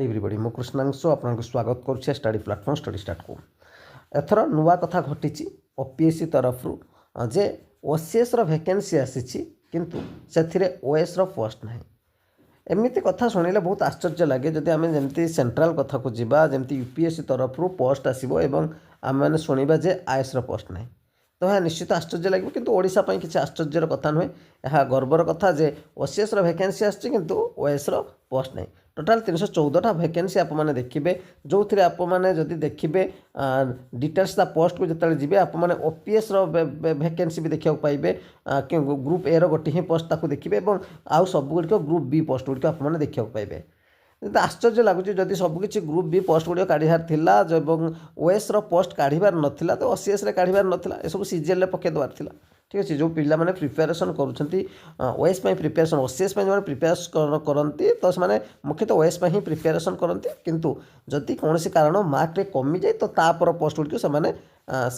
Everybody मु कृष्णांशु आपको स्वागत करुच्छे स्टडी प्लाटफॉर्म स्टडी स्टार्ट को एथर नुआ कथा घटी ओपीएससी तरफ जे ओसीएस वैकेंसी आसी किंतु से ओएस पोस्ट ना एमती कथा शुणिले बहुत आश्चर्य लगे जदि आम जमी सेंट्रल कथा को जीवा जमी यूपीएससी तरफ पोस्ट आसो आम मैंने शुणा जे आईएस पोस्ट ना तो यह निश्चित आश्चर्य लगे किंतु ओडिशा पई किसी आश्चर्यर कथा नुहे यह गर्वर कथा जे ओसीएस वैकेंसी आसी किंतु ओएस पोस्ट ना टोटाल 314टा वैकेंसी आप मैंने देखिए जो थे आप मैंने जदि देखिए डिटेल्स पोस्ट को जिते जी आप मैंने ओपीएस वैकेंसी भी देखा पाइबे ग्रुप ए गोटे ही पोस्ट ताकू देखिए और आउ सबुग ग्रुप बी पोस्ट गुड़िक आप मैंने देखा पाइबे आश्चर्य लगुच जदि सबकि ग्रुप बी पोस्ट गुड़िक काढ़ार थिला ओएस पोस्ट काढ़ार नाला तो ओसीएस काढ़ार नाला यह सब सीजीएल पकईदेवार थिला ठीक अच्छे जो पिला माने प्रिपेरेसन करूस प्रिपेरेसन ओसीएस जो प्रिपेरेसन करती तो से मुख्यतः ओएस ही प्रिपेरेसन करती किंतु जदि कौन कारण मार्क कमी जाए तो तापर पोस्ट गुड़िक से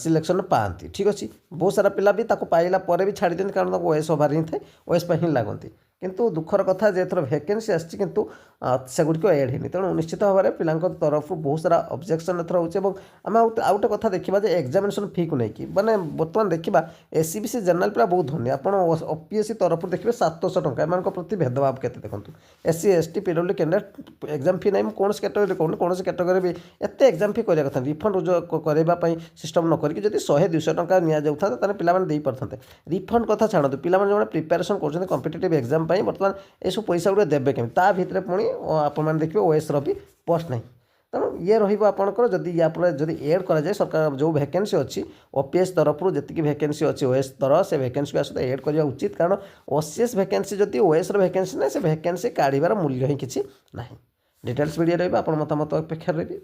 सिलेक्शन पाती ठीक अच्छे बहुत सारा पिला भी पाइला भी छाड़ी दिखते कारण ओएस हबार ही था ओएस ही लगती किंतु दुखर कथा जे थर वैकेंसी आसी किंतु सेगुड़िक एड होनी तेणु निश्चित भाव में पिला तरफ बहुत सारा ऑब्जेक्शन एथर होमें आउ गोटे कथा देखा एग्जामिनेशन फी को लेकिन मैंने बर्तमान देखा एससीबीसी जनरल पिला बहुत धनी आप ओपीएससी तरफ देखिए 700 टंका एम प्रति भेदभाव के देखो SC ST PWD candidate exam fee नहीं कौन कैटेगरी कहूँ कौन कैटेगरी भी एत एग्जाम फी करवा कथा रिफंड करने सिस्टम न करके जब 100-200 टंका नि जाता पे पारते रिफंड कथा छाड़ू पिला जो प्रिपेरेसन कर कम्पिटिटिव एग्जाम बर्तमान ये सब पैसा गुड़ा देवे केमी ता भितर पुणी आपने देखिए ओएस भी पोस्ट नहीं तेणु ये रहा जदि या जदि एड कराए सरकार जो वैकेंसी अच्छी ओपीएस तरफ जी वैकेंसी अच्छी ओएस तरह से वैकेंसी आसत एड करवा उचित कारण ओसीएस वैकेंसी जदि ओएस वैकेंसी ना से वैकेंसी काढ़ार मूल्य ही किसी ना डिटेल्स वीडियो रही आप मतामत अपेक्षा रही।